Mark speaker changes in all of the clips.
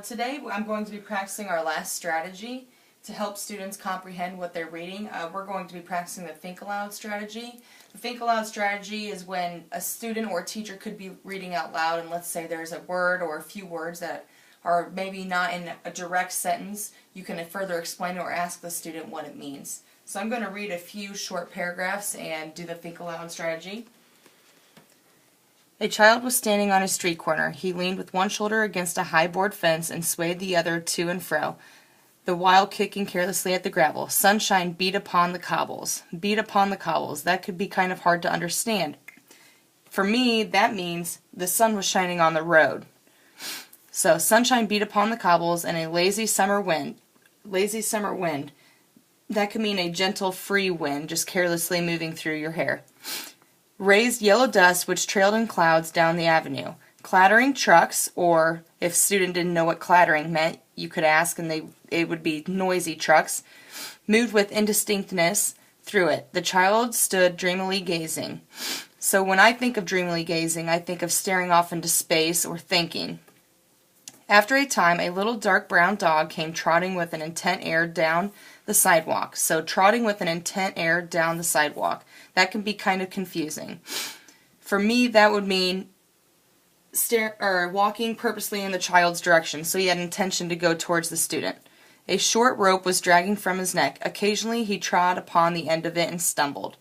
Speaker 1: Today I'm going to be practicing our last strategy to help students comprehend what they're reading. We're going to be practicing the Think Aloud strategy. The Think Aloud strategy is when a student or a teacher could be reading out loud, and let's say there's a word or a few words that are maybe not in a direct sentence. You can further explain it or ask the student what it means. So I'm going to read a few short paragraphs and do the Think Aloud strategy. A child was standing on a street corner. He leaned with one shoulder against a high board fence and swayed the other to and fro, the while kicking carelessly at the gravel. Sunshine beat upon the cobbles. Beat upon the cobbles. That could be kind of hard to understand. For me, that means the sun was shining on the road. So, sunshine beat upon the cobbles and a lazy summer wind. Lazy summer wind. That could mean a gentle, free wind, just carelessly moving through your hair. Raised yellow dust which trailed in clouds down the avenue. Clattering trucks, or if student didn't know what clattering meant, you could ask and it would be noisy trucks, moved with indistinctness through it. The child stood dreamily gazing. So when I think of dreamily gazing, I think of staring off into space or thinking. After a time, a little dark brown dog came trotting with an intent air down the sidewalk. So trotting with an intent air down the sidewalk. That can be kind of confusing. For me, that would mean walking purposely in the child's direction, so he had intention to go towards the student. A short rope was dragging from his neck. Occasionally he trod upon the end of it and stumbled.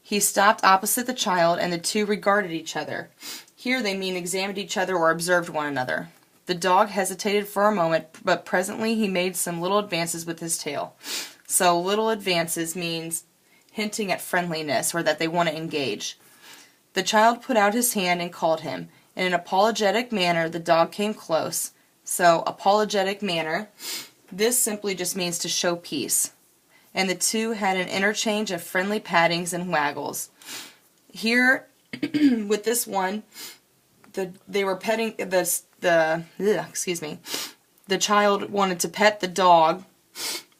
Speaker 1: He stopped opposite the child, and the two regarded each other. Here they mean examined each other or observed one another. The dog hesitated for a moment, but presently he made some little advances with his tail. So little advances means hinting at friendliness or that they want to engage. The child put out his hand and called him. In an apologetic manner, the dog came close. So, apologetic manner, this simply just means to show peace. And the two had an interchange of friendly pattings and waggles. Here, with this one, they were petting the child wanted to pet the dog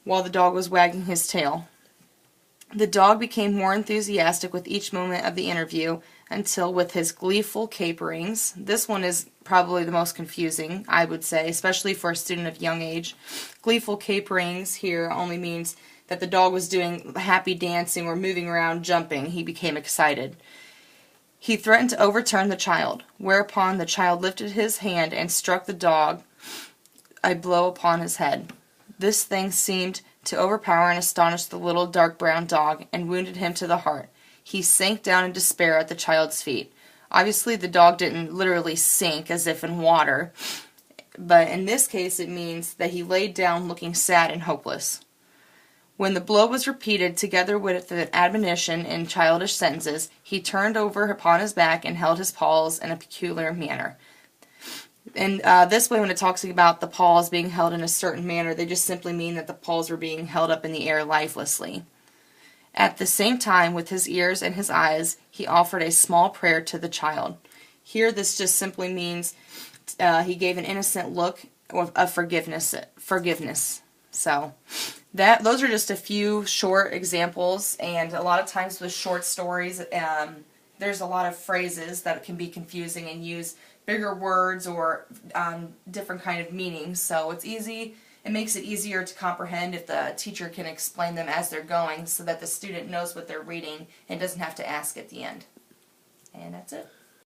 Speaker 1: while the dog was wagging his tail. The dog became more enthusiastic with each moment of the interview until, with his gleeful caperings, this one is probably the most confusing, I would say, especially for a student of young age. Gleeful caperings here only means that the dog was doing happy dancing or moving around, jumping. He became excited. He threatened to overturn the child, whereupon the child lifted his hand and struck the dog a blow upon his head. This thing seemed to overpower and astonish the little dark brown dog and wounded him to the heart. He sank down in despair at the child's feet. Obviously, the dog didn't literally sink as if in water, but in this case it means that he laid down looking sad and hopeless. When the blow was repeated, together with an admonition in childish sentences, he turned over upon his back and held his paws in a peculiar manner. And this way, when it talks about the paws being held in a certain manner, they just simply mean that the paws were being held up in the air lifelessly. At the same time, with his ears and his eyes, he offered a small prayer to the child. Here, this just simply means he gave an innocent look of forgiveness. So, those are just a few short examples, and a lot of times with short stories, there's a lot of phrases that can be confusing and use bigger words or different kind of meanings. So it's easy. It makes it easier to comprehend if the teacher can explain them as they're going so that the student knows what they're reading and doesn't have to ask at the end. And that's it.